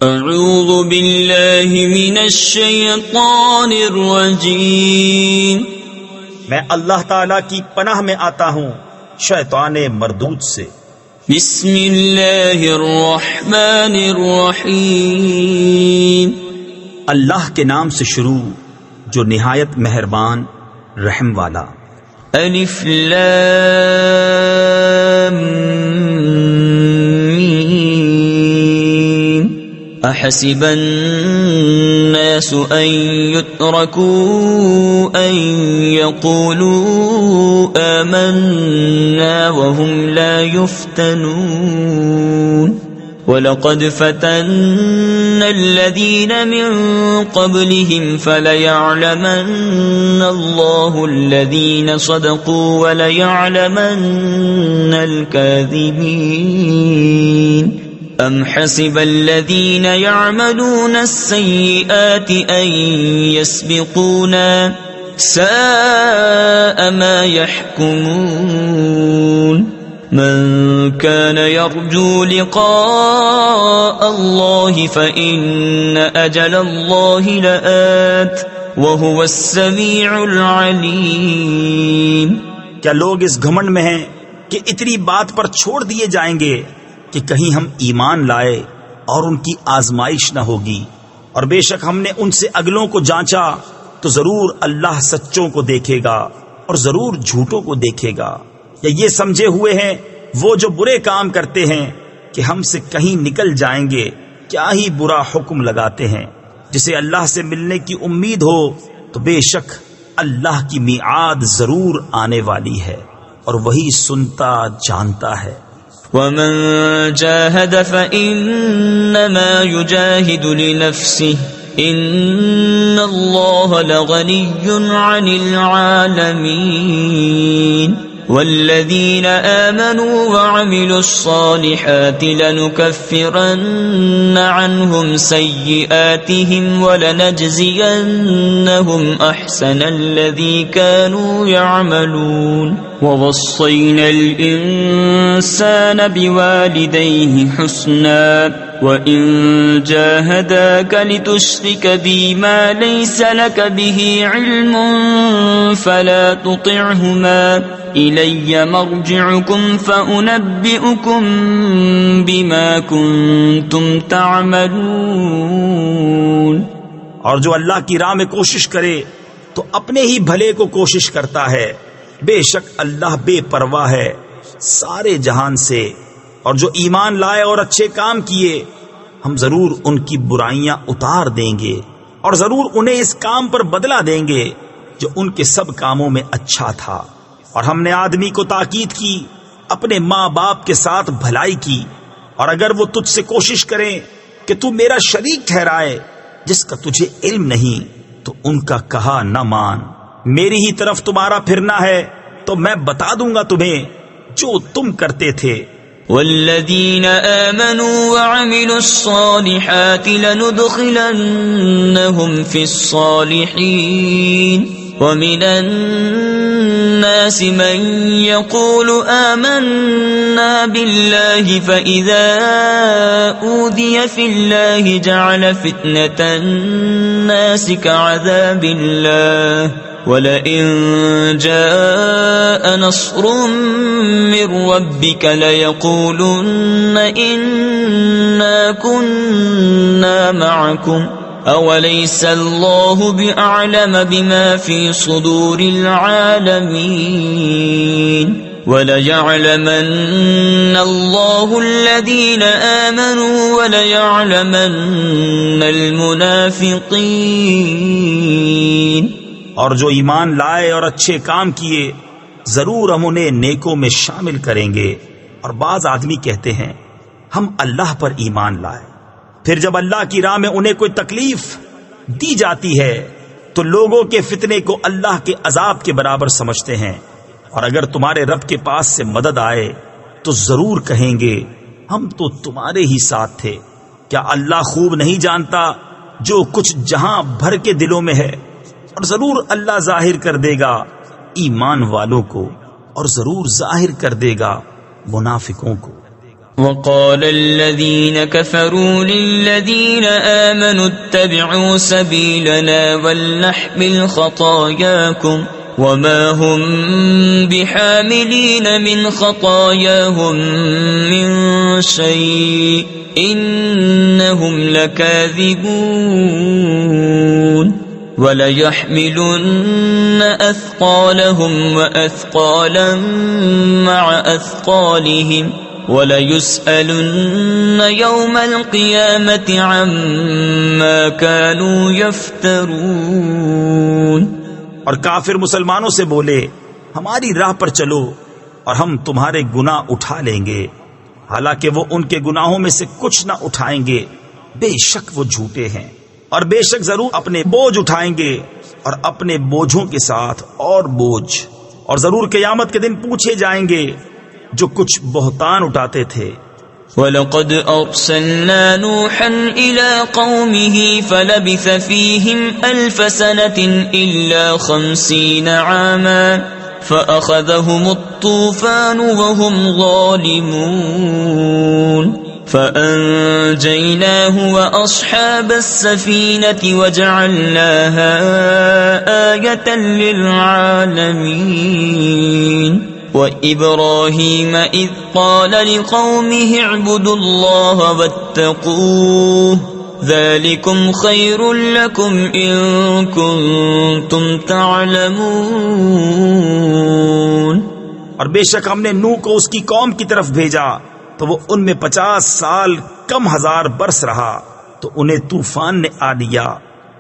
اعوذ باللہ من الشیطان الرجیم، میں اللہ تعالی کی پناہ میں آتا ہوں شیطان مردود سے۔ بسم اللہ الرحمن الرحیم، اللہ کے نام سے شروع جو نہایت مہربان رحم والا۔ الف لام میم، احسب الناس ان يتركوا ان يقولوا آمنا وهم لا يفتنون وَلَقَدْ فَتَنَّا الَّذِينَ مِن قَبْلِهِمْ فَلَيَعْلَمَنَّ اللَّهُ الَّذِينَ صَدَقُوا وَلَيَعْلَمَنَّ الْكَاذِبِينَ أَمْ حَسِبَ الَّذِينَ يَعْمَلُونَ السَّيِّئَاتِ أَن يَسْبِقُونَا سَاءَ مَا يَحْكُمُونَ من كان يرجو لقاء الله فإن أجل الله لآت وهو السميع العليم۔ کیا لوگ اس گھمنڈ میں ہیں کہ اتنی بات پر چھوڑ دیے جائیں گے کہ کہیں ہم ایمان لائے اور ان کی آزمائش نہ ہوگی؟ اور بے شک ہم نے ان سے اگلوں کو جانچا تو ضرور اللہ سچوں کو دیکھے گا اور ضرور جھوٹوں کو دیکھے گا۔ یا یہ سمجھے ہوئے ہیں وہ جو برے کام کرتے ہیں کہ ہم سے کہیں نکل جائیں گے، کیا ہی برا حکم لگاتے ہیں۔ جسے اللہ سے ملنے کی امید ہو تو بے شک اللہ کی میعاد ضرور آنے والی ہے اور وہی سنتا جانتا ہے۔ ومن جاهد فإنما يجاهد لنفسه إن الله لغني عن العالمين والذين آمنوا وعملوا الصالحات لنكفرن عنهم سيئاتهم ولنجزينهم أحسن الذي كانوا يعملون ووصينا الإنسان بوالديه حسنا وَإِن جَاهَدَاكَ لِتُشْرِكَ بِي مَا لَيْسَ لَكَ بِهِ عِلْمٌ فَلَا تُطِعْهُمَا إِلَيَّ مَرْجِعُكُمْ فَأُنَبِّئُكُمْ بِمَا كُنتُمْ تَعْمَلُونَ۔ اور جو اللہ کی راہ میں کوشش کرے تو اپنے ہی بھلے کو کوشش کرتا ہے، بے شک اللہ بے پرواہ ہے سارے جہان سے۔ اور جو ایمان لائے اور اچھے کام کیے ہم ضرور ان کی برائیاں اتار دیں گے اور ضرور انہیں اس کام پر بدلہ دیں گے جو ان کے سب کاموں میں اچھا تھا۔ اور ہم نے آدمی کو تاکید کی اپنے ماں باپ کے ساتھ بھلائی کی، اور اگر وہ تجھ سے کوشش کریں کہ تو میرا شریک ٹھہرائے جس کا تجھے علم نہیں تو ان کا کہا نہ مان، میری ہی طرف تمہارا پھرنا ہے تو میں بتا دوں گا تمہیں جو تم کرتے تھے۔ والذین آمنوا وعملوا الصالحات لندخلنهم في الصالحین ومن الناس من يقول آمنا بالله فإذا أوذي في الله جعل فتنة الناس كعذاب الله وَلَئِن جَاءَ نَصْرٌ مِّن رَّبِّكَ لَيَقُولُنَّ إِنَّا كُنَّا مَعَكُمْ أَوَلَيْسَ اللَّهُ بِأَعْلَمَ بِمَا فِي صُدُورِ الْعَالَمِينَ وَلَيَعْلَمَنَّ اللَّهُ الَّذِينَ آمَنُوا وَلَيَعْلَمَنَّ الْمُنَافِقِينَ۔ اور جو ایمان لائے اور اچھے کام کیے ضرور ہم انہیں نیکوں میں شامل کریں گے۔ اور بعض آدمی کہتے ہیں ہم اللہ پر ایمان لائے، پھر جب اللہ کی راہ میں انہیں کوئی تکلیف دی جاتی ہے تو لوگوں کے فتنے کو اللہ کے عذاب کے برابر سمجھتے ہیں۔ اور اگر تمہارے رب کے پاس سے مدد آئے تو ضرور کہیں گے ہم تو تمہارے ہی ساتھ تھے۔ کیا اللہ خوب نہیں جانتا جو کچھ جہاں بھر کے دلوں میں ہے؟ اور ضرور اللہ ظاہر کر دے گا ایمان والوں کو اور ضرور ظاہر کر دے گا منافقوں کو۔ وقال الذين كفروا للذين آمنوا اتبعوا سبيلنا ولنحمل خطاياكم وما هم بحاملين من خطاياهم من شيء إنهم لكاذبون وليحملن أثقالهم وأثقالا مع أثقالهم وليسألن يوم القيامة عما كانوا يفترون. اور کافر مسلمانوں سے بولے ہماری راہ پر چلو اور ہم تمہارے گناہ اٹھا لیں گے، حالانکہ وہ ان کے گناہوں میں سے کچھ نہ اٹھائیں گے، بے شک وہ جھوٹے ہیں، اور بے شک ضرور اپنے بوجھ اٹھائیں گے اور اپنے بوجھوں کے ساتھ اور بوجھ، اور ضرور قیامت کے دن پوچھے جائیں گے جو کچھ بہتان اٹھاتے تھے. وَلَقَدْ أَرْسَلْنَا نُوحًا إِلَىٰ قَوْمِهِ فَلَبِثَ فِيهِمْ أَلْفَ سَنَةٍ إِلَّا 50 عَامًا فَأَخَذَهُمُ الطُّوفَانُ وَهُمْ ظَالِمُونَ فَأَنجَيْنَاهُ وَأَصْحَابَ السَّفِينَةِ وَجَعَلْنَاهَا آيَةً لِّلْعَالَمِينَ. وَإِبْرَاهِيمَ إِذْ قَالَ لِقَوْمِهِ اعْبُدُوا اللَّهَ وَاتَّقُوهُ ذَلِكُمْ خَيْرٌ لَكُمْ إِن كُنتُمْ تَعْلَمُونَ. اور بے شک ہم نے نوح کو اس کی قوم کی طرف بھیجا تو وہ ان میں 50 سال کم ہزار برس رہا تو انہیں طوفان نے آ لیا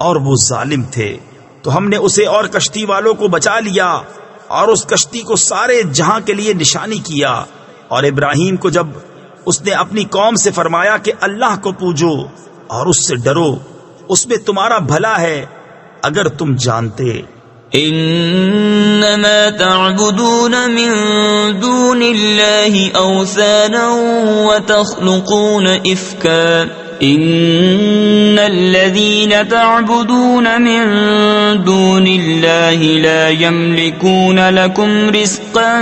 اور وہ ظالم تھے، تو ہم نے اسے اور کشتی والوں کو بچا لیا اور اس کشتی کو سارے جہاں کے لیے نشانی کیا. اور ابراہیم کو جب اس نے اپنی قوم سے فرمایا کہ اللہ کو پوجو اور اس سے ڈرو، اس میں تمہارا بھلا ہے اگر تم جانتے. انما تعبدون من دون الله اوثانا وتخلقون افكا ان الذين تعبدون من دون الله لا يملكون لكم رزقا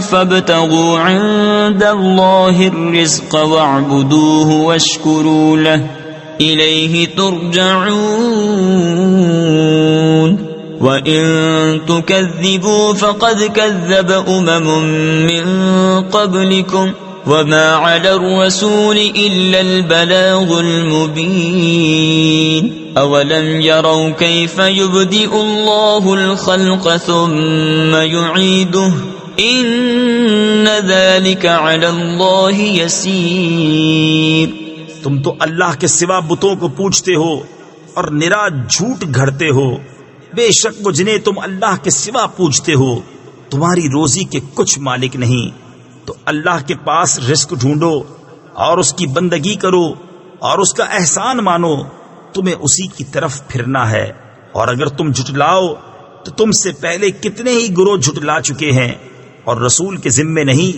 فابتغوا عند الله الرزق واعبدوه واشكروا له اليه ترجعون. وَإِن تُكَذِّبُوا فَقَدْ كَذَّبَ من قَبْلِكُمْ وَمَا عَلَى الرَّسُولِ إِلَّا الْبَلَاغُ الْمُبِينُ. أَوَلَمْ يَرَوْا كَيْفَ يُبْدِئُ اللَّهُ الْخَلْقَ ثُمَّ يُعِيدُهُ إِنَّ ذَلِكَ عَلَى اللَّهِ يَسِيرٌ. تم تو اللہ کے سوا بتوں کو پوجتے ہو اور نرا جھوٹ گھڑتے ہو. بے شک وہ جنہیں تم اللہ کے سوا پوجتے ہو تمہاری روزی کے کچھ مالک نہیں، تو اللہ کے پاس رزق ڈھونڈو اور اس کی بندگی کرو اور اس کا احسان مانو، تمہیں اسی کی طرف پھرنا ہے. اور اگر تم جھٹلاؤ تو تم سے پہلے کتنے ہی گروہ جھٹلا چکے ہیں، اور رسول کے ذمے نہیں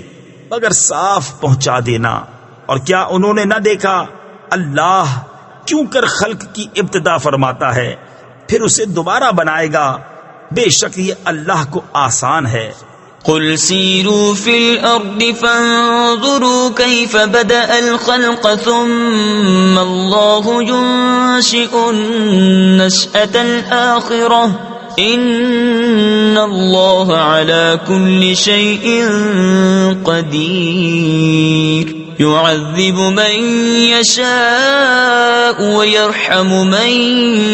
مگر صاف پہنچا دینا. اور کیا انہوں نے نہ دیکھا اللہ کیوں کر خلق کی ابتدا فرماتا ہے پھر اسے دوبارہ بنائے گا، بے شک یہ اللہ کو آسان ہے. قل سیروا فی الارض فانظروا کیف بدأ الخلق ثم اللہ ينشئ النشأة الآخرة ان اللہ علی کل شیء قدیر. يعذب من يشاء ويرحم من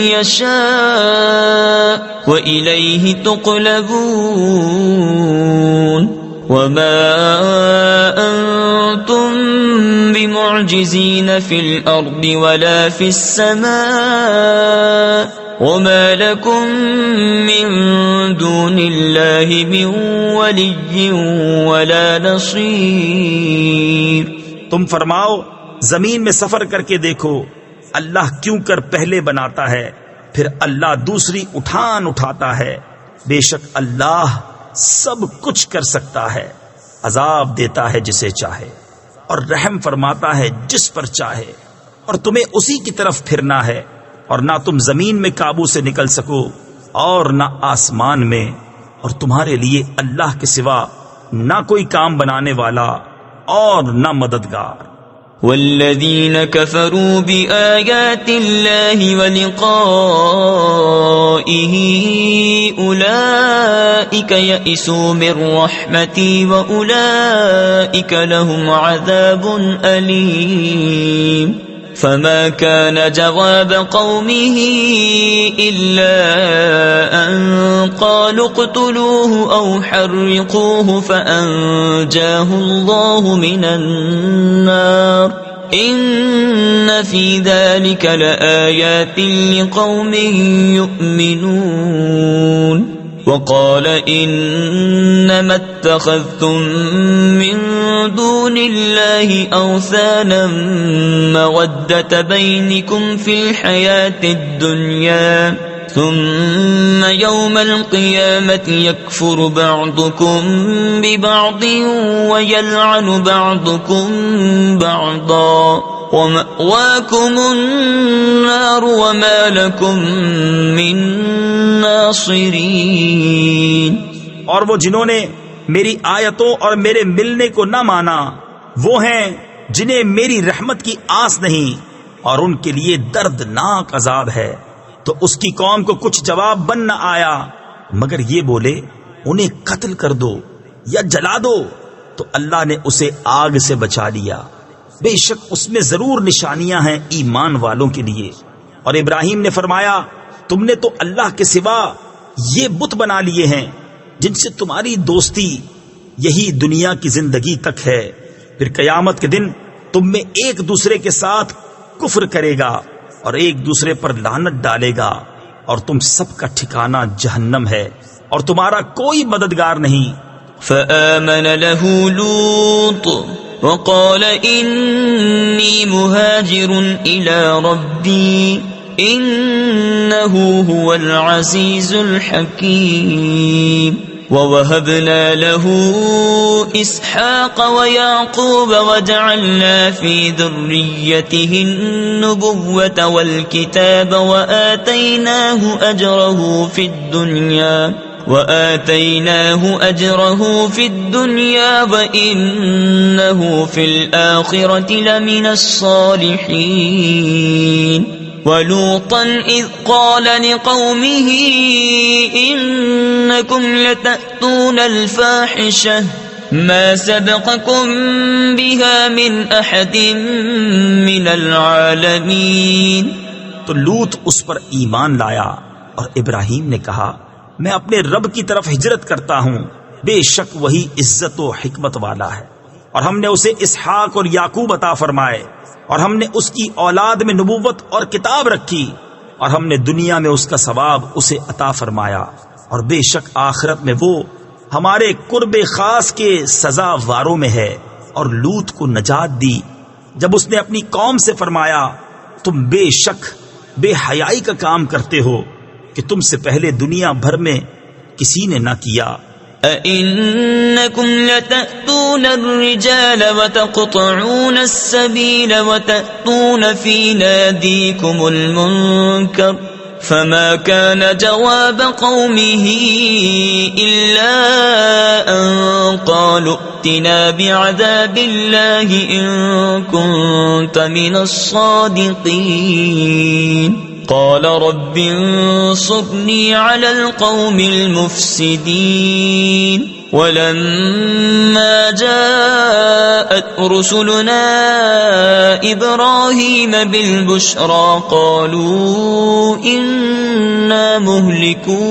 يشاء وإليه تقلبون. وما أنتم بمعجزين في الأرض ولا في السماء وما لكم من دون الله من ولي ولا نصير. تم فرماؤ زمین میں سفر کر کے دیکھو اللہ کیوں کر پہلے بناتا ہے پھر اللہ دوسری اٹھاتا ہے. بے شک اللہ سب کچھ کر سکتا ہے، عذاب دیتا ہے جسے چاہے اور رحم فرماتا ہے جس پر چاہے، اور تمہیں اسی کی طرف پھرنا ہے. اور نہ تم زمین میں قابو سے نکل سکو اور نہ آسمان میں، اور تمہارے لیے اللہ کے سوا نہ کوئی کام بنانے والا اور نہ مددگار۔ والذین کفروا بآیات اللہ ولقائہ اولئک یئسوا من رحمتی واولئک لهم عذاب علیم۔ فما كان جواب قومه إلا أن قالوا اقتلوه أو حرقوه فأنجاه الله من النار إن في ذلك لآيات لقوم يؤمنون۔ وقال إنما اتخذتم من دون الله أوثانا مودة بينكم في الحياة الدنيا ثم يوم القيامة يكفر بعضكم ببعض ويلعن بعضكم بعضا ومأواكم النار وما لكم من ناصرین۔ اور وہ جنہوں نے میری آیتوں اور میرے ملنے کو نہ مانا وہ ہیں جنہیں میری رحمت کی آس نہیں، اور ان کے لیے دردناک عذاب ہے۔ تو اس کی قوم کو کچھ جواب بن نہ آیا مگر یہ بولے انہیں قتل کر دو یا جلا دو، تو اللہ نے اسے آگ سے بچا لیا۔ بے شک اس میں ضرور نشانیاں ہیں ایمان والوں کے لیے۔ اور ابراہیم نے فرمایا تم نے تو اللہ کے سوا یہ بت بنا لیے ہیں جن سے تمہاری دوستی یہی دنیا کی زندگی تک ہے، پھر قیامت کے دن تم میں ایک دوسرے کے ساتھ کفر کرے گا اور ایک دوسرے پر لعنت ڈالے گا، اور تم سب کا ٹھکانہ جہنم ہے اور تمہارا کوئی مددگار نہیں۔ فآمن له لوط وقال انی مہاجر الی ربی انه هو العزیز الحکیم۔ ووهبنا له اسحاق ويعقوب وجعلنا في ذريته النبوة والكتاب وآتيناه أجره في الدنيا وإنه في الآخرة لمن الصالحين۔ ولوطا إذ قال لقومه إنكم لتأتون الفاحشة ما سبقكم بها من أحد من العالمين۔ تو لوط اس پر ایمان لایا اور ابراہیم نے کہا میں اپنے رب کی طرف ہجرت کرتا ہوں، بے شک وہی عزت و حکمت والا ہے۔ اور ہم نے اسے اسحاق اور یعقوب عطا فرمائے، اور ہم نے اس کی اولاد میں نبوت اور کتاب رکھی، اور ہم نے دنیا میں اس کا ثواب اسے عطا فرمایا، اور بے شک آخرت میں وہ ہمارے قرب خاص کے سزا واروں میں ہے۔ اور لوط کو نجات دی جب اس نے اپنی قوم سے فرمایا تم بے شک بے حیائی کا کام کرتے ہو کہ تم سے پہلے دنیا بھر میں کسی نے نہ کیا۔ أَإِنَّكُمْ لَتَأْتُونَ الرِّجَالَ وَتَقْطَعُونَ السَّبِيلَ وَتَأْتُونَ فِي نَادِيكُمُ الْمُنكَرَ فَمَا كَانَ جَوَابَ قَوْمِهِ إِلَّا أَن قَالُوا ائْتِنَا بِعَذَابِ اللَّهِ إِن كُنتَ مِنَ الصَّادِقِينَ۔ قال رب انصرني على القوم المفسدين۔ ولما جاءت رسلنا إبراهيم بالبشرى قالوا إنا مهلكو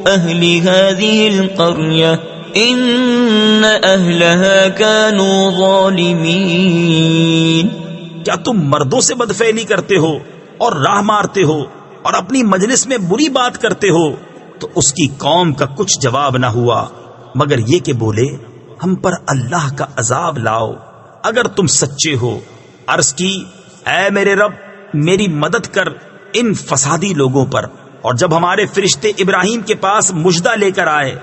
أهل هذه القرية إن أهلها كانوا ظالمين۔ کیا تم مردوں سے بدفعلی کرتے ہو اور راہ مارتے ہو اور اپنی مجلس میں بری بات کرتے ہو؟ تو اس کی قوم کا کچھ جواب نہ ہوا مگر یہ کہ بولے ہم پر اللہ کا عذاب لاؤ اگر تم سچے ہو۔ عرض کی اے میرے رب میری مدد کر ان فسادی لوگوں پر۔ اور جب ہمارے فرشتے ابراہیم کے پاس مژدہ لے کر آئے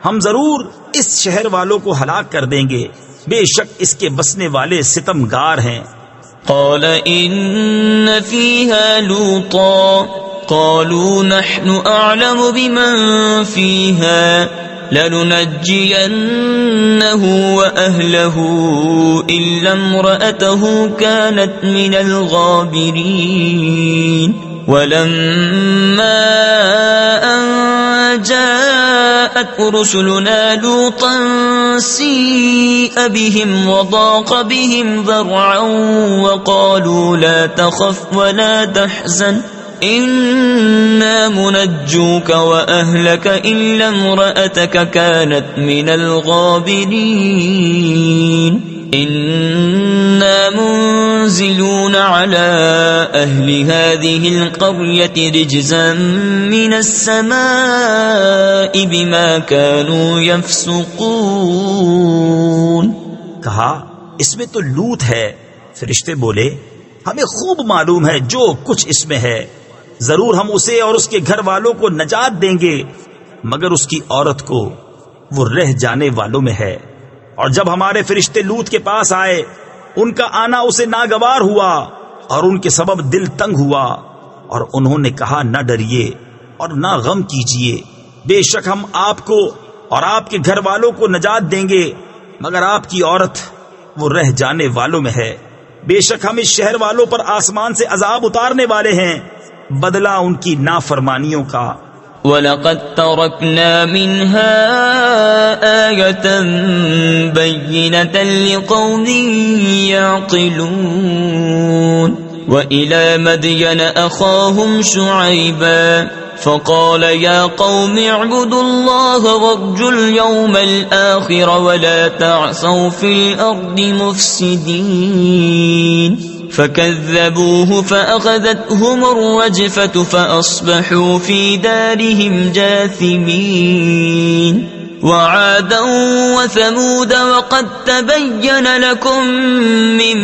ہم ضرور اس شہر والوں کو ہلاک کر دیں گے، بے شک اس کے بسنے والے ستمگار ہیں۔ قال إن فيها لوطا قالوا نحن أعلم بمن فيها لننجينه وأهله إلا امرأته كانت من الغابرين ولما أن جاءت رسلنا لوطا سيء بهم وضاق بهم ذرعا وقالوا لا تخف ولا تحزن إنا منجوك وأهلك إلا امرأتك كانت من الغابرين إنا منزلون على أهل هذه القرية رجزا من السماء بما كانوا يفسقون. کہا اس میں تو لوط ہے. فرشتے بولے ہمیں خوب معلوم ہے جو کچھ اس میں ہے، ضرور ہم اسے اور اس کے گھر والوں کو نجات دیں گے مگر اس کی عورت کو، وہ رہ جانے والوں میں ہے. اور جب ہمارے فرشتے لوط کے پاس آئے ان کا آنا اسے ناگوار ہوا اور ان کے سبب دل تنگ ہوا اور انہوں نے کہا نہ ڈریے اور نہ غم کیجیے، بے شک ہم آپ کو اور آپ کے گھر والوں کو نجات دیں گے مگر آپ کی عورت وہ رہ جانے والوں میں ہے. بے شک ہم اس شہر والوں پر آسمان سے عذاب اتارنے والے ہیں بدلہ ان کی نافرمانیوں کا. وَلَقَدْ تَرَكْنَا مِنْهَا آيَةً بَيِّنَةً لِقَوْمٍ يَعْقِلُونَ. وَإِلَى مَدْيَنَ أَخَاهُمْ شُعَيْبًا فقال يا قوم اعبدوا الله وارجوا اليوم الآخر ولا تعثوا في الأرض مفسدين فكذبوه فأخذتهم الرجفة فأصبحوا في دارهم جاثمين. وعادا وثمود وقد تبين لكم من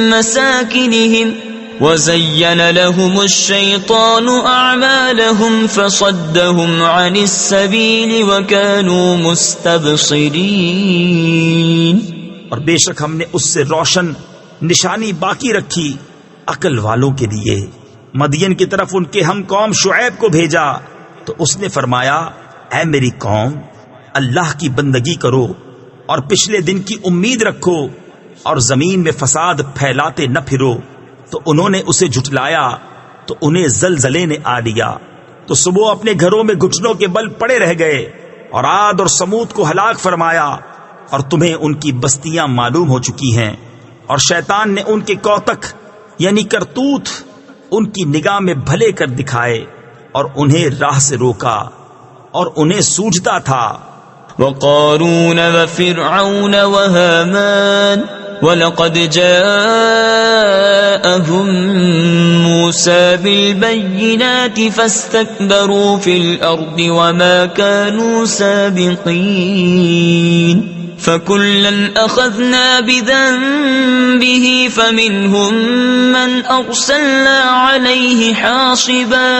مساكنهم وزين لهم الشيطان أعمالهم فصدهم عن السبيل وكانوا مستبصرين. اور بے شک ہم نے اس سے روشن نشانی باقی رکھی عقل والوں کے لیے. مدین کی طرف ان کے ہم قوم شعیب کو بھیجا تو اس نے فرمایا اے میری قوم اللہ کی بندگی کرو اور پچھلے دن کی امید رکھو اور زمین میں فساد پھیلاتے نہ پھرو. تو انہوں نے اسے جھٹلایا تو انہیں زلزلے نے آ لیا تو صبح اپنے گھروں میں گھٹنوں کے بل پڑے رہ گئے. اور عاد اور سمود کو ہلاک فرمایا اور تمہیں ان کی بستیاں معلوم ہو چکی ہیں. اور شیطان نے ان کے کوتک یعنی کرتوت ان کی نگاہ میں بھلے کر دکھائے اور انہیں راہ سے روکا اور انہیں سوجھتا تھا. وقارون وفرعون وهامان وَلَقَدْ جَاءَهُمْ مُوسَى بِالْبَيِّنَاتِ فَاسْتَكْبَرُوا فِي الْأَرْضِ وَمَا كَانُوا سَابِقِينَ. فَكُلًّا أَخَذْنَا بِذَنبِهِ فَمِنْهُمْ مَنْ أَرْسَلْنَا عَلَيْهِ حَاصِبًا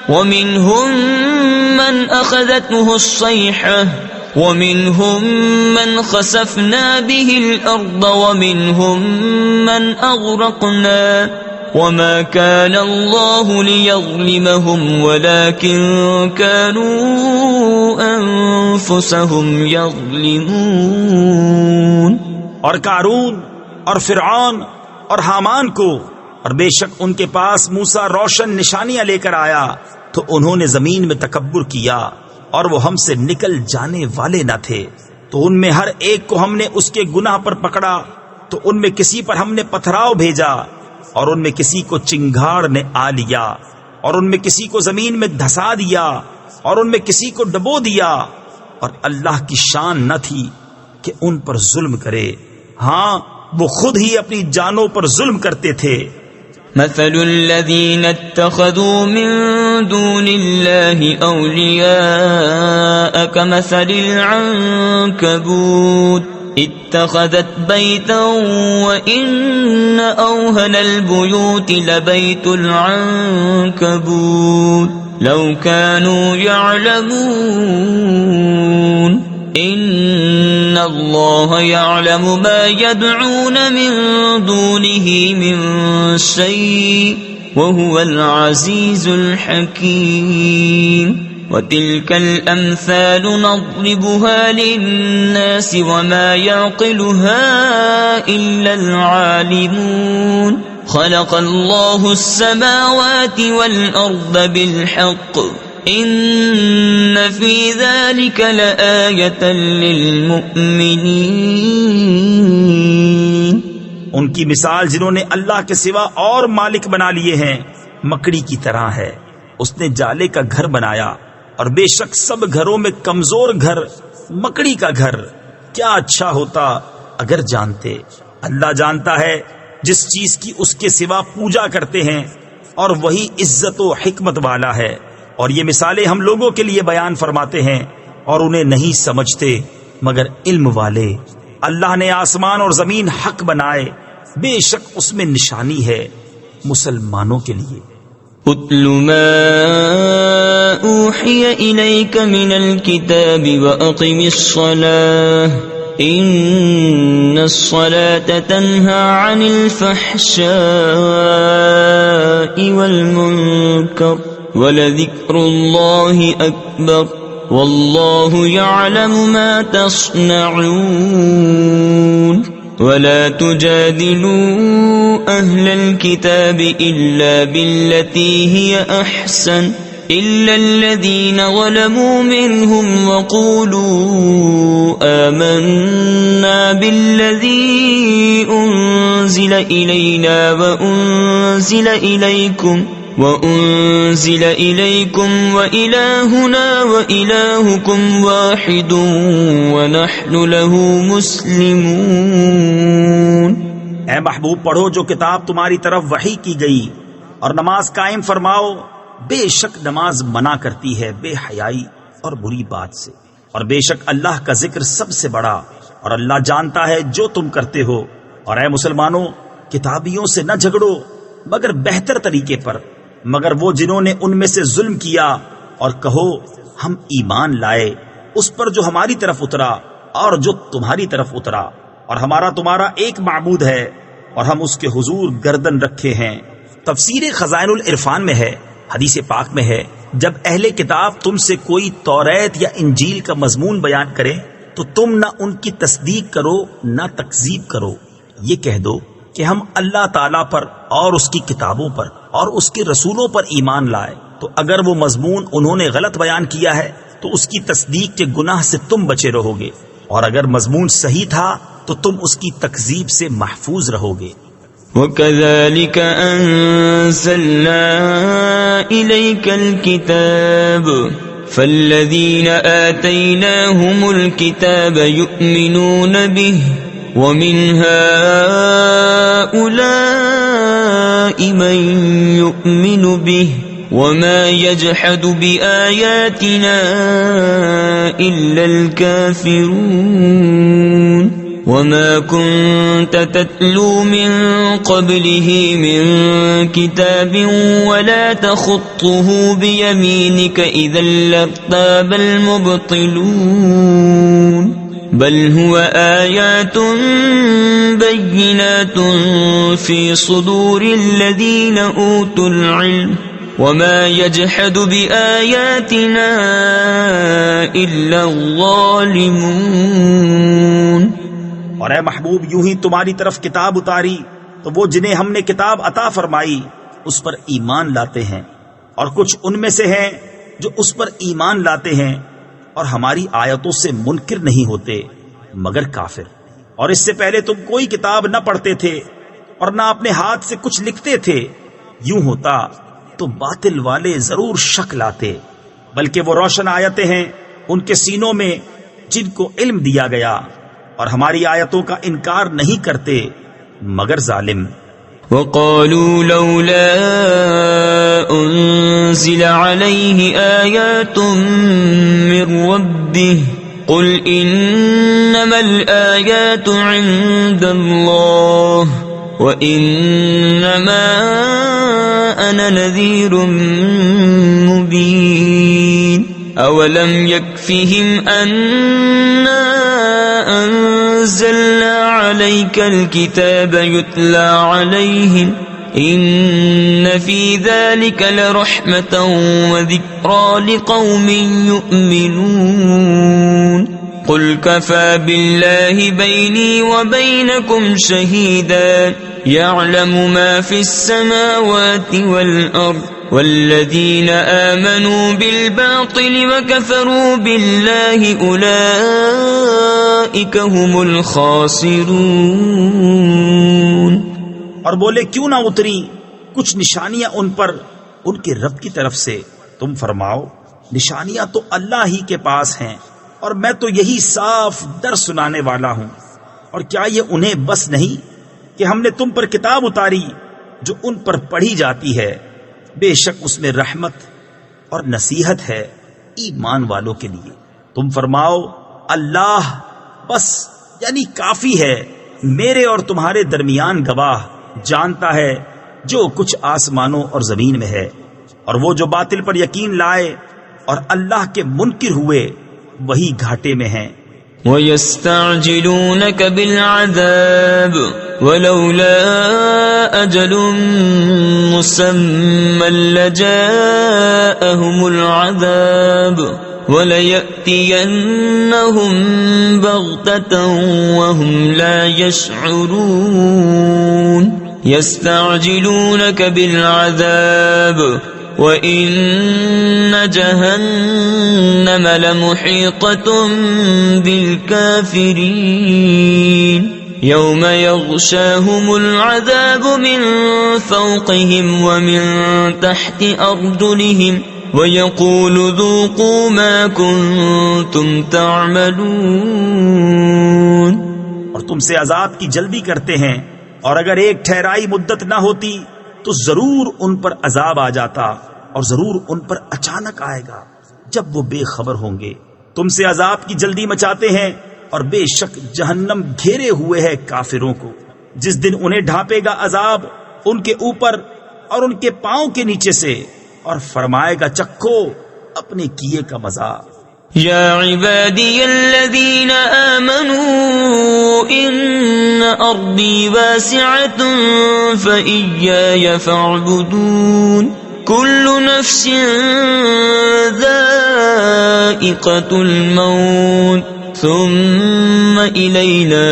وَمِنْهُمْ مَنْ أَخَذَتْهُ الصَّيْحَةُ وَمِنْهُمْ مَنْ خَسَفْنَا بِهِ الْأَرْضَ وَمِنْهُمْ مَنْ أَغْرَقْنَا وَمَا كَانَ اللَّهُ لِيَظْلِمَهُمْ وَلَكِنْ كَانُوا أَنفُسَهُمْ يَظْلِمُونَ. اور قارون اور فرعون اور حامان کو اور بے شک ان کے پاس موسیٰ روشن نشانیاں لے کر آیا تو انہوں نے زمین میں تکبر کیا اور وہ ہم سے نکل جانے والے نہ تھے. تو ان میں ہر ایک کو ہم نے اس کے گناہ پر پکڑا تو ان میں کسی پر ہم نے پتھراؤ بھیجا اور ان میں کسی کو چنگھاڑ نے آ لیا اور ان میں کسی کو زمین میں دھسا دیا اور ان میں کسی کو ڈبو دیا. اور اللہ کی شان نہ تھی کہ ان پر ظلم کرے، ہاں وہ خود ہی اپنی جانوں پر ظلم کرتے تھے. مثل الذين اتخذوا من دون الله أولياء كمثل العنكبوت اتخذت بيتا وإن أوهن البيوت لبيت العنكبوت لو كانوا يعلمون إن الله يعلم ما يدعون من دونه من شيء وهو العزيز الحكيم. وتلك الأمثال نضربها للناس وما يعقلها إلا العالمون خلق الله السماوات والأرض بالحق إن في ذلك لآية للمؤمنين. ان کی مثال جنہوں نے اللہ کے سوا اور مالک بنا لیے ہیں مکڑی کی طرح ہے. اس نے جالے کا گھر بنایا اور بے شک سب گھروں میں کمزور گھر مکڑی کا گھر. کیا اچھا ہوتا اگر جانتے. اللہ جانتا ہے جس چیز کی اس کے سوا پوجا کرتے ہیں اور وہی عزت و حکمت والا ہے. اور یہ مثالیں ہم لوگوں کے لیے بیان فرماتے ہیں اور انہیں نہیں سمجھتے مگر علم والے. اللہ نے آسمان اور زمین حق بنائے بے شک اس میں نشانی ہے مسلمانوں کے لیے. اتل ما اوحی الیک من الکتاب واقم الصلاة ان الصلاة تنہى عن الفحشاء والمنکر ولذکر اللہ اکبر واللہ یعلم ما تصنعون. ولا تجادلوا أهل الكتاب إلا بالتي هي أحسن إلا الذين ظلموا منهم وقولوا آمنا بالذي أنزل إلينا وأنزل إليكم وإلهنا وإلهكم واحد ونحن له مسلمون. اے محبوب پڑھو جو کتاب تمہاری طرف وحی کی گئی اور نماز قائم فرماؤ. بے شک نماز منع کرتی ہے بے حیائی اور بری بات سے اور بے شک اللہ کا ذکر سب سے بڑا اور اللہ جانتا ہے جو تم کرتے ہو. اور اے مسلمانوں کتابیوں سے نہ جھگڑو مگر بہتر طریقے پر مگر وہ جنہوں نے ان میں سے ظلم کیا اور کہو ہم ایمان لائے اس پر جو ہماری طرف اترا اور جو تمہاری طرف اترا اور ہمارا تمہارا ایک معبود ہے اور ہم اس کے حضور گردن رکھے ہیں. تفسیر خزائن العرفان میں ہے حدیث پاک میں ہے جب اہل کتاب تم سے کوئی توریت یا انجیل کا مضمون بیان کرے تو تم نہ ان کی تصدیق کرو نہ تکذیب کرو. یہ کہہ دو کہ ہم اللہ تعالیٰ پر اور اس کی کتابوں پر اور اس کے رسولوں پر ایمان لائے. تو اگر وہ مضمون انہوں نے غلط بیان کیا ہے تو اس کی تصدیق کے گناہ سے تم بچے رہو گے اور اگر مضمون صحیح تھا تو تم اس کی تکذیب سے محفوظ رہو گے. وَكَذَلِكَ أَنزَلْنَا إِلَيْكَ الْكِتَابَ فَالَّذِينَ آتَيْنَاهُمُ الْكِتَابَ يُؤْمِنُونَ بِهِ وَمِنْ هَؤُلَاءِ مَنْ يُؤْمِنُ بِهِ وَمَا يَجْحَدُ بِآيَاتِنَا إِلَّا الْكَافِرُونَ. وَمَا كُنْتَ تَتْلُو مِنْ قَبْلِهِ مِنْ كِتَابٍ وَلَا تَخُطُّهُ بِيَمِينِكَ إِذًا لَارْتَابَ الْمُبْطِلُونَ. بل هو آيات بينات في صدور الذين أوتوا العلم وما يجحد بآياتنا إلا الظالمون. اور اے محبوب یوں ہی تمہاری طرف کتاب اتاری تو وہ جنہیں ہم نے کتاب عطا فرمائی اس پر ایمان لاتے ہیں اور کچھ ان میں سے ہیں جو اس پر ایمان لاتے ہیں اور ہماری آیتوں سے منکر نہیں ہوتے مگر کافر. اور اس سے پہلے تم کوئی کتاب نہ پڑھتے تھے اور نہ اپنے ہاتھ سے کچھ لکھتے تھے. یوں ہوتا تو باطل والے ضرور شک لاتے بلکہ وہ روشن آیتیں ہیں ان کے سینوں میں جن کو علم دیا گیا اور ہماری آیتوں کا انکار نہیں کرتے مگر ظالم. وَقَالُوا لَوْلَا أُنزِلَ عَلَيْهِ آيَاتٌ مِّن رَّبِّهِ قُلْ إِنَّمَا الْآيَاتُ عِندَ اللَّهِ وَإِنَّمَا أَنَا نَذِيرٌ مُّبِينٌ. أَوَلَمْ يَكْفِهِمْ أَنَّا أَنزَلْنَا عَلَيْكَ الْكِتَابَ يُتْلَى عَلَيْهِمْ إن في ذلك لرحمة وذكرى لقوم يؤمنون قل كفى بالله بيني وبينكم شهيدا يعلم ما في السماوات والأرض والذين آمنوا بالباطل وكفروا بالله أولئك هم الخاسرون. اور بولے کیوں نہ اتری کچھ نشانیاں ان پر ان کے رب کی طرف سے؟ تم فرماؤ نشانیاں تو اللہ ہی کے پاس ہیں اور میں تو یہی صاف در سنانے والا ہوں. اور کیا یہ انہیں بس نہیں کہ ہم نے تم پر کتاب اتاری جو ان پر پڑھی جاتی ہے؟ بے شک اس میں رحمت اور نصیحت ہے ایمان والوں کے لیے. تم فرماؤ اللہ بس یعنی کافی ہے میرے اور تمہارے درمیان گواہ، جانتا ہے جو کچھ آسمانوں اور زمین میں ہے. اور وہ جو باطل پر یقین لائے اور اللہ کے منکر ہوئے وہی گھاٹے میں ہیں. وَيَسْتَعْجِلُونَكَ بِالْعَذَابِ وَلَوْلَا أَجَلٌ مُّسَمًّى لَّجَاءَهُمُ الْعَذَابُ وَلَيَأْتِيَنَّهُم بَغْتَةً وَهُمْ لَا يَشْعُرُونَ يَسْتَعْجِلُونَكَ بِالْعَذَابِ وَإِنَّ جَهَنَّمَ لَمُحِيطَةٌ بِالْكَافِرِينَ يَوْمَ يَغْشَاهُمُ الْعَذَابُ مِنْ فَوْقِهِمْ وَمِنْ تَحْتِ أَرْجُلِهِمْ وَيَقُولُ ذُوقُوا مَا كُنْتُمْ تَعْمَلُونَ. اور تم سے عذاب کی جلدی کرتے ہیں، اور اگر ایک ٹھہرائی مدت نہ ہوتی تو ضرور ان پر عذاب آ جاتا، اور ضرور ان پر اچانک آئے گا جب وہ بے خبر ہوں گے. تم سے عذاب کی جلدی مچاتے ہیں، اور بے شک جہنم گھیرے ہوئے ہے کافروں کو. جس دن انہیں ڈھانپے گا عذاب ان کے اوپر اور ان کے پاؤں کے نیچے سے، اور فرمائے گا چکھو اپنے کیے کا مزہ. یا عبادی الذین آمنوا ان ارضی واسعة فإیای فاعبدون کل نفس ذائقة الموت ثم الینا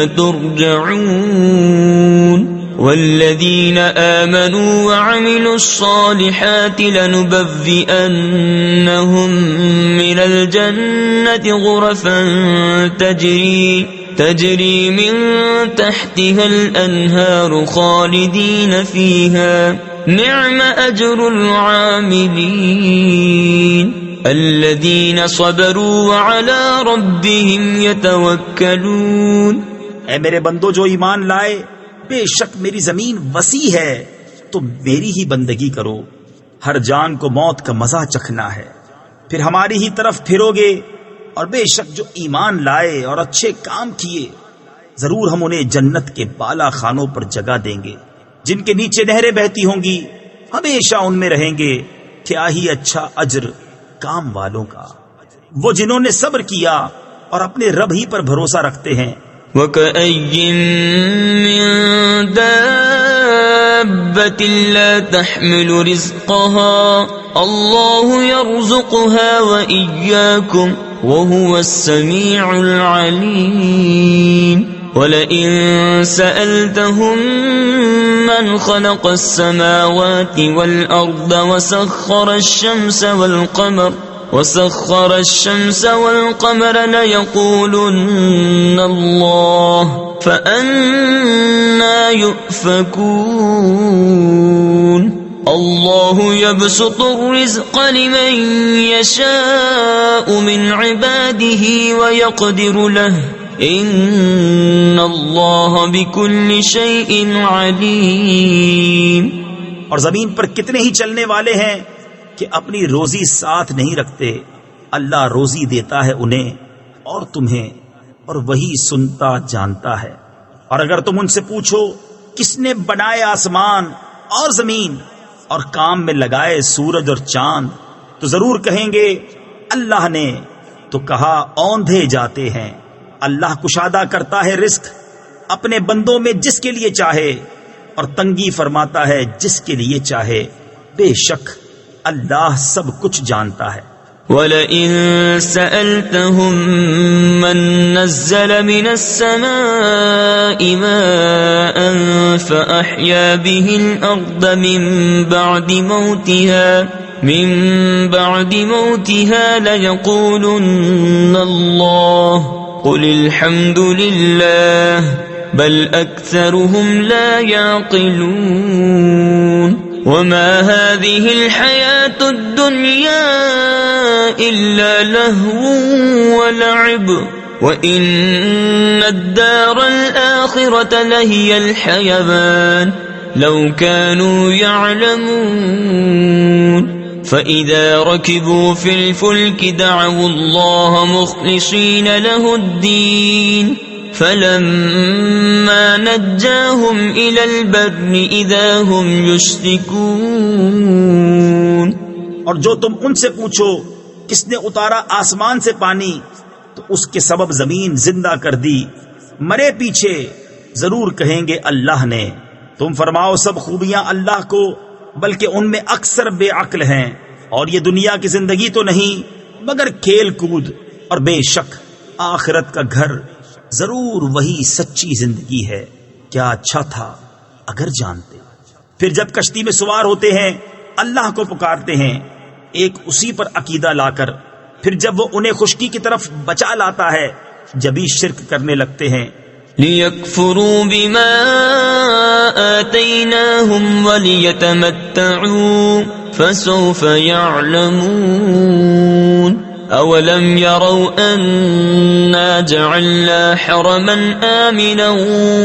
ترجعون والذین آمنوا وعملوا الصالحات لنبوئنهم من الجنة غرفا تجري من تحتها الأنهار خالدين فيها نعم أجر العاملين الذين صبروا وعلى ربهم يتوكلون. اے میرے بندو جو ایمان لائے، بے شک میری زمین وسیع ہے تو میری ہی بندگی کرو. ہر جان کو موت کا مزہ چکھنا ہے، پھر ہماری ہی طرف پھرو گے. اور بے شک جو ایمان لائے اور اچھے کام کیے ضرور ہم انہیں جنت کے بالا خانوں پر جگہ دیں گے جن کے نیچے نہریں بہتی ہوں گی، ہمیشہ ان میں رہیں گے. کیا ہی اچھا اجر کام والوں کا، وہ جنہوں نے صبر کیا اور اپنے رب ہی پر بھروسہ رکھتے ہیں. وَكَأَيٍّن مِّن دَابَّةٍ لَّا تَحْمِلُ رِزْقَهَا اللَّهُ يَرْزُقُهَا وَإِيَّاكُمْ وَهُوَ السَّمِيعُ الْعَلِيمُ. وَلَئِن سَأَلْتَهُم مَّنْ خَلَقَ السَّمَاوَاتِ وَالْأَرْضَ وَسَخَّرَ الشَّمْسَ وَالْقَمَرَ لَيَقُولُنَّ اللَّهُ فَأَنَّى يُؤْفَكُونَ. اللَّهُ يَبْسُطُ الرِّزْقَ لِمَن يَشَاءُ مِنْ عِبَادِهِ وَيَقْدِرُ لَهُ إِنَّ اللَّهَ بِكُلِّ شَيْءٍ عَلِيمٌ. اور زمین پر کتنے ہی چلنے والے ہیں کہ اپنی روزی ساتھ نہیں رکھتے. اللہ روزی دیتا ہے انہیں اور تمہیں، اور وہی سنتا جانتا ہے. اور اگر تم ان سے پوچھو کس نے بنائے آسمان اور زمین اور کام میں لگائے سورج اور چاند، تو ضرور کہیں گے اللہ نے. تو کہا اوندھے جاتے ہیں. اللہ کشادہ کرتا ہے رزق اپنے بندوں میں جس کے لیے چاہے، اور تنگی فرماتا ہے جس کے لیے چاہے، بے شک اللہ سب کچھ جانتا ہے۔ وَلَئِن سَأَلْتَهُم مَّن نَّزَّلَ مِنَ السَّمَاءِ مَاءً فَأَحْيَا بِهِ الْأَرْضَ مِن بعد موتها لَيَقُولُنَّ اللَّهُ قُلِ الْحَمْدُ لِلَّهِ بَلْ أَكْثَرُهُمْ لَا يَعْقِلُونَ وَمَا هَذِهِ الْحَيَاةُ الدُّنْيَا إِلَّا لَهْوٌ وَلَعِبٌ وَإِنَّ الدَّارَ الْآخِرَةَ لَهِيَ الْحَيَوَانُ لَوْ كَانُوا يَعْلَمُونَ فَإِذَا رَكِبُوا فِي الْفُلْكِ دَعَوُا اللَّهَ مُخْلِصِينَ لَهُ الدِّينَ فَلَمَّا نَجَّاهُمْ إِلَى الْبَرِّ إِذَا هُمْ يُشْرِكُونَ۔ اور جو تم ان سے پوچھو کس نے اتارا آسمان سے پانی تو اس کے سبب زمین زندہ کر دی، مرے پیچھے ضرور کہیں گے اللہ نے۔ تم فرماؤ سب خوبیاں اللہ کو، بلکہ ان میں اکثر بے عقل ہیں، اور یہ دنیا کی زندگی تو نہیں مگر کھیل کود، اور بے شک آخرت کا گھر ضرور وہی سچی زندگی ہے، کیا اچھا تھا اگر جانتے۔ پھر جب کشتی میں سوار ہوتے ہیں اللہ کو پکارتے ہیں ایک اسی پر عقیدہ لا کر، پھر جب وہ انہیں خشکی کی طرف بچا لاتا ہے جبھی شرک کرنے لگتے ہیں۔ لِيَكْفُرُوا بِمَا آتَيْنَاهُمْ وَلِيَتَمَتَّعُوا فَسَوْفَ يَعْلَمُونَ أَوَلَمْ يَرَوْا أَنَّا جَعَلْنَا حَرَمًا آمِنًا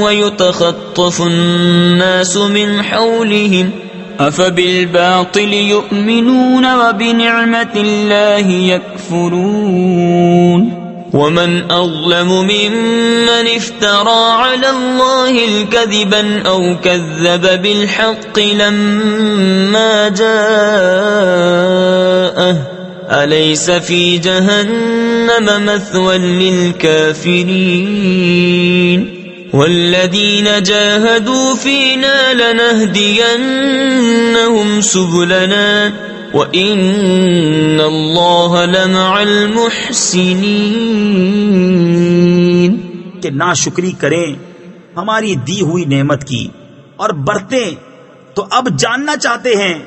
وَيُتَخَطَّفُ النَّاسُ مِنْ حَوْلِهِمْ أَفَبِالْبَاطِلِ يُؤْمِنُونَ وَبِنِعْمَةِ اللَّهِ يَكْفُرُونَ وَمَنْ أَظْلَمُ مِمَّنِ افْتَرَى عَلَى اللَّهِ الْكَذِبَ أَوْ كَذَّبَ بِالْحَقِّ لَمَّا جَاءَهُ أَلَيْسَ فِي جَهَنَّمَ مَثْوًى لِلْكَافِرِينَ وَالَّذِينَ جَاهَدُوا فِينَا لَنَهْدِيَنَّهُمْ سُبُلَنَا وَإِنَّ اللَّهَ لَمَعَ الْمُحْسِنِينَ کہ ناشکری کریں ہماری دی ہوئی نعمت کی اور برتیں تو اب جاننا چاہتے ہیں،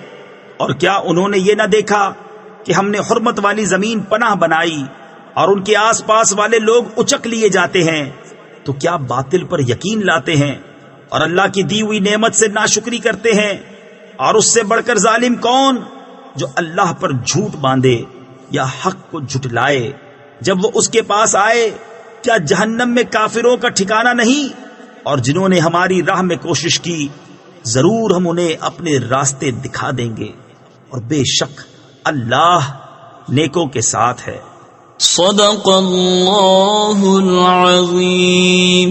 اور کیا انہوں نے یہ نہ دیکھا کہ ہم نے حرمت والی زمین پناہ بنائی اور ان کے آس پاس والے لوگ اچک لیے جاتے ہیں، تو کیا باطل پر یقین لاتے ہیں اور اللہ کی دی ہوئی نعمت سے ناشکری کرتے ہیں؟ اور اس سے بڑھ کر ظالم کون جو اللہ پر جھوٹ باندھے یا حق کو جھٹلائے جب وہ اس کے پاس آئے؟ کیا جہنم میں کافروں کا ٹھکانہ نہیں؟ اور جنہوں نے ہماری راہ میں کوشش کی ضرور ہم انہیں اپنے راستے دکھا دیں گے، اور بے شک اللہ نیکوں کے ساتھ ہے۔ صدق اللہ العظیم۔